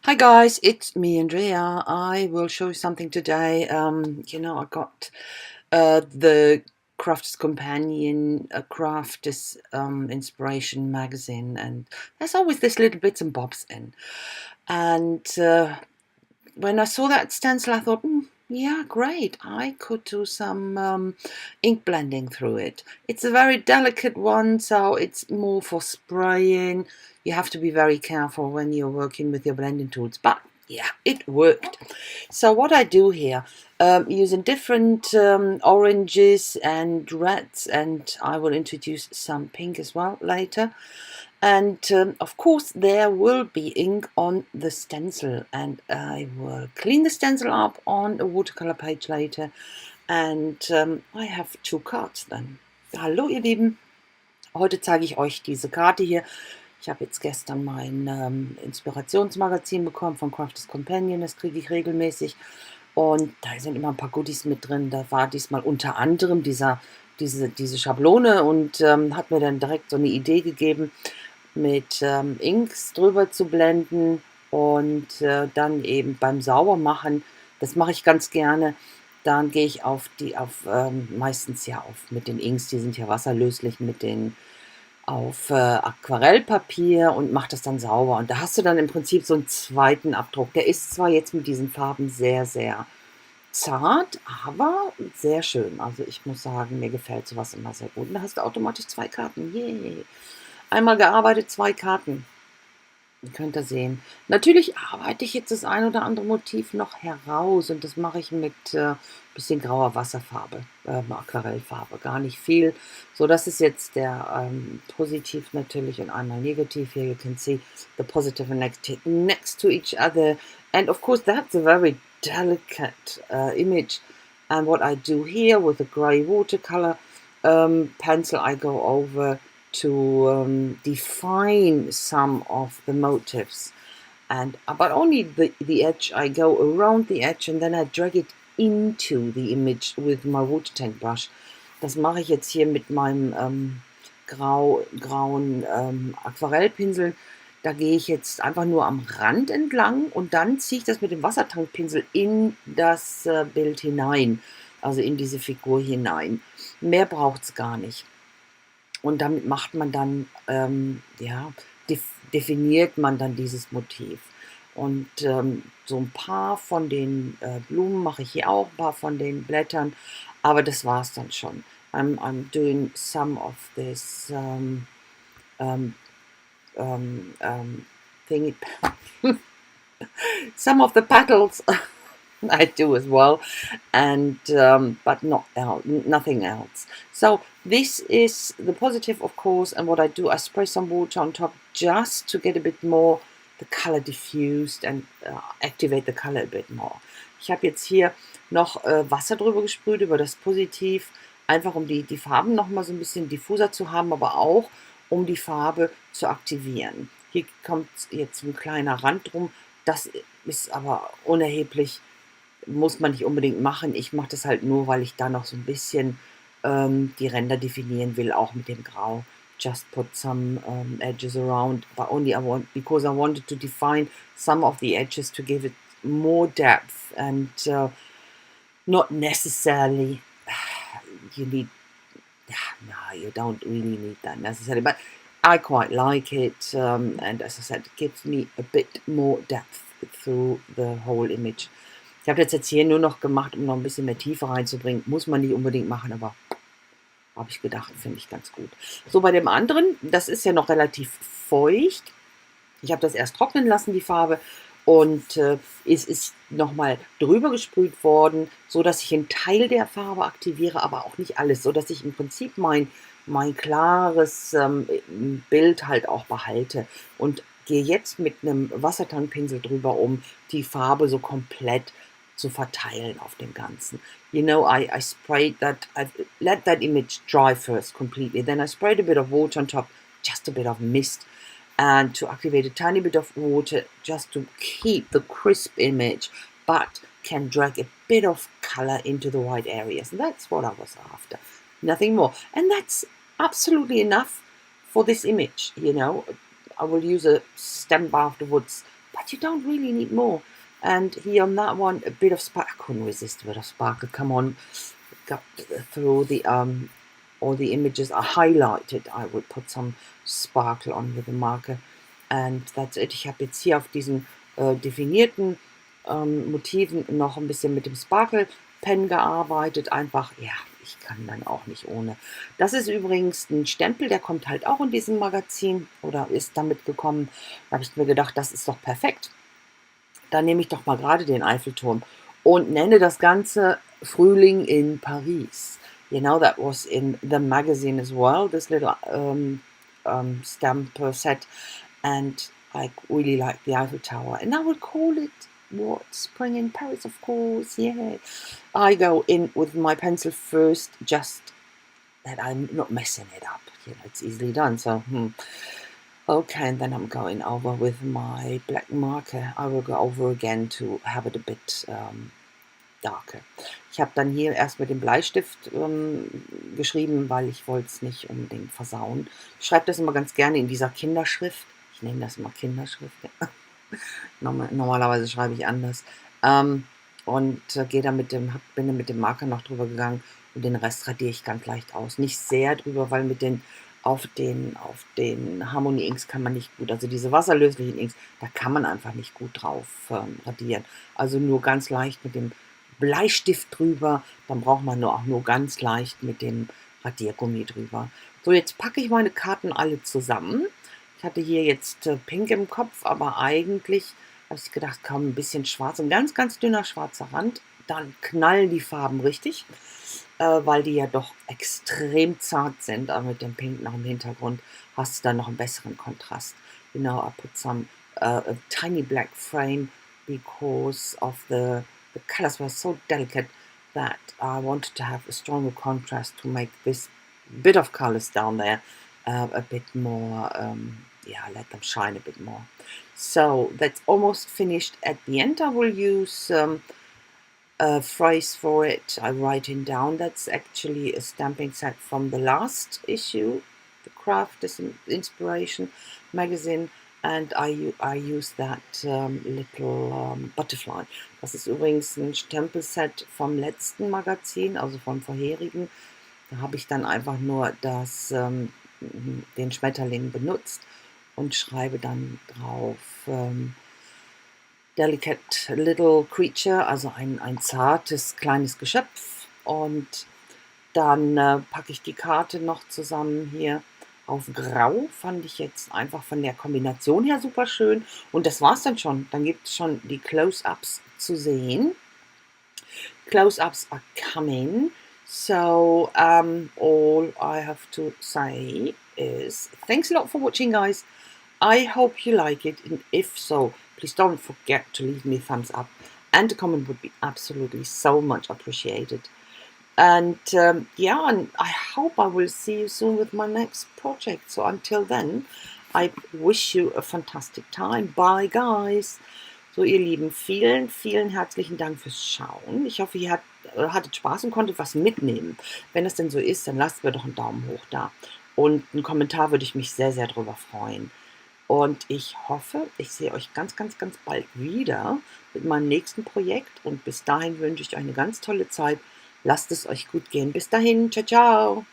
Hi guys, it's me Andrea. I will show you something today. I got the Crafter's Companion, a Crafter's Inspiration magazine, and there's always this little bits and bobs in. And when I saw that stencil, I thought, yeah, great. I could do some ink blending through it. It's a very delicate one, so it's more for spraying. You have to be very careful when you're working with your blending tools, but yeah, it worked. So what I do here, using different oranges and reds, and I will introduce some pink as well later. And of course there will be ink on the stencil, and I will clean the stencil up on a watercolor page later. And I have two cards then. Hallo ihr Lieben, heute zeige ich euch diese Karte hier. Ich habe jetzt gestern mein Inspirationsmagazin bekommen von Crafter's Companion, das kriege ich regelmäßig. Und da sind immer ein paar Goodies mit drin. Da war diesmal unter anderem diese Schablone und hat mir dann direkt so eine Idee gegeben, mit Inks drüber zu blenden und dann eben beim Saubermachen, das mache ich ganz gerne, dann gehe ich meistens ja mit den Inks, die sind ja wasserlöslich, auf Aquarellpapier und mache das dann sauber. Und da hast du dann im Prinzip so einen zweiten Abdruck. Der ist zwar jetzt mit diesen Farben sehr, sehr zart, aber sehr schön. Also ich muss sagen, mir gefällt sowas immer sehr gut. Und da hast du automatisch zwei Karten. Yay! Einmal gearbeitet, zwei Karten. Ihr könnt ihr sehen. Natürlich arbeite ich jetzt das ein oder andere Motiv noch heraus, und das mache ich mit bisschen grauer Wasserfarbe, Aquarellfarbe, gar nicht viel. So, das ist jetzt der Positiv natürlich und einmal Negativ. Here you can see the positive and negative next to each other, and of course that's a very delicate image. And what I do here with the grey watercolor pencil, I go over to define some of the motifs, and but only the edge. I go around the edge and then I drag it into the image with my water tank brush. Das mache ich jetzt hier mit meinem grauen Aquarellpinsel. Da gehe ich jetzt einfach nur am Rand entlang und dann ziehe ich das mit dem Wassertankpinsel in das Bild hinein, also in diese Figur hinein. Mehr braucht es gar nicht. Und damit macht man dann, definiert man dann dieses Motiv. Und so ein paar von den Blumen mache ich hier auch, ein paar von den Blättern, aber das war es dann schon. I'm doing some of this thingy, some of the petals I do as well, and but nothing else. So this is the positive, of course, and what I do, I spray some water on top just to get a bit more the color diffused and activate the color a bit more. Ich habe jetzt hier noch Wasser drüber gesprüht, über das Positiv, einfach um die Farben noch mal so ein bisschen diffuser zu haben, aber auch um die Farbe zu aktivieren. Hier kommt jetzt ein kleiner Rand drum, das ist aber unerheblich, muss man nicht unbedingt machen. Ich mache das halt nur, weil ich da noch so ein bisschen die Ränder definieren will, auch mit dem Grau. Just put some edges around, but only because I wanted to define some of the edges to give it more depth, and not necessarily you need, no, you don't really need that necessarily, but I quite like it, and as I said, it gives me a bit more depth through the whole image. Ich habe jetzt hier nur noch gemacht, um noch ein bisschen mehr Tiefe reinzubringen. Muss man nicht unbedingt machen, aber habe ich gedacht, finde ich ganz gut. So, bei dem anderen, das ist ja noch relativ feucht. Ich habe das erst trocknen lassen, die Farbe, und es ist nochmal drüber gesprüht worden, so dass ich einen Teil der Farbe aktiviere, aber auch nicht alles, so dass ich im Prinzip mein klares Bild halt auch behalte, und gehe jetzt mit einem Wassertankpinsel drüber, um die Farbe so komplett zu verteilen auf dem Ganzen. You know, I sprayed that, I let that image dry first completely, then I sprayed a bit of water on top, just a bit of mist, and to activate a tiny bit of water just to keep the crisp image, but can drag a bit of color into the white areas. And that's what I was after, nothing more. And that's absolutely enough for this image, you know. I will use a stamp afterwards, but but you don't really need more. And here on that one, a bit of sparkle. I couldn't resist a bit of sparkle. Come on, got through the all the images are highlighted. I would put some sparkle on with a marker, and that's it. Ich habe jetzt hier auf diesen definierten Motiven noch ein bisschen mit dem Sparkle Pen gearbeitet. Einfach, ja, ich kann dann auch nicht ohne. Das ist übrigens ein Stempel, der kommt halt auch in diesem Magazin oder ist damit gekommen. Da habe ich mir gedacht, das ist doch perfekt. Dann nehme ich doch mal gerade den Eiffelturm und nenne das Ganze Frühling in Paris. You know, that was in the magazine as well, this little stamp set, and I really like the Eiffel Tower. And I would call it, what, Spring in Paris, of course, yeah. I go in with my pencil first, just that I'm not messing it up. You know, it's easily done, so okay, and then I'm going over with my black marker. I will go over again to have it a bit darker. Ich habe dann hier erst mit dem Bleistift geschrieben, weil ich wollte es nicht unbedingt versauen. Ich schreibe das immer ganz gerne in dieser Kinderschrift. Ich nenne das immer Kinderschrift. Ja. Normalerweise schreibe ich anders. Und gehe dann bin dann mit dem Marker noch drüber gegangen und den Rest radiere ich ganz leicht aus. Nicht sehr drüber, weil auf den Harmony Inks kann man nicht gut, also diese wasserlöslichen Inks, da kann man einfach nicht gut drauf radieren. Also nur ganz leicht mit dem Bleistift drüber, dann braucht man auch nur ganz leicht mit dem Radiergummi drüber. So, jetzt packe ich meine Karten alle zusammen. Ich hatte hier jetzt pink im Kopf, aber eigentlich habe ich gedacht, komm, ein bisschen schwarz, ein ganz, ganz dünner schwarzer Rand, dann knallen die Farben richtig, weil die ja doch extrem zart sind, aber mit dem Pink noch im Hintergrund hast du dann noch einen besseren Kontrast. You know, I put some a tiny black frame because of the colors were so delicate that I wanted to have a stronger contrast to make this bit of colors down there a bit more, yeah, let them shine a bit more. So that's almost finished. At the end I will use a phrase for it. I write it down. That's actually a stamping set from the last issue, the Craft Inspiration magazine, and I use that little butterfly. Das ist übrigens ein Stempelset vom letzten Magazin, also vom vorherigen. Da habe ich dann einfach nur den Schmetterling benutzt und schreibe dann drauf Delicate Little Creature, also ein zartes kleines Geschöpf. Und dann packe ich die Karte noch zusammen hier auf Grau. Fand ich jetzt einfach von der Kombination her super schön. Und das war's dann schon. Dann gibt es schon die Close-Ups zu sehen. Close-Ups are coming. So all I have to say is thanks a lot for watching, guys. I hope you like it, and if so, please don't forget to leave me a thumbs up, and a comment would be absolutely so much appreciated. And yeah, and I hope I will see you soon with my next project. So until then, I wish you a fantastic time. Bye, guys. So, ihr Lieben, vielen, vielen herzlichen Dank fürs Schauen. Ich hoffe, ihr hattet Spaß und konntet was mitnehmen. Wenn es denn so ist, dann lasst mir doch einen Daumen hoch da. Und einen Kommentar würde ich mich sehr, sehr drüber freuen. Und ich hoffe, ich sehe euch ganz, ganz, ganz bald wieder mit meinem nächsten Projekt. Und bis dahin wünsche ich euch eine ganz tolle Zeit. Lasst es euch gut gehen. Bis dahin. Ciao, ciao.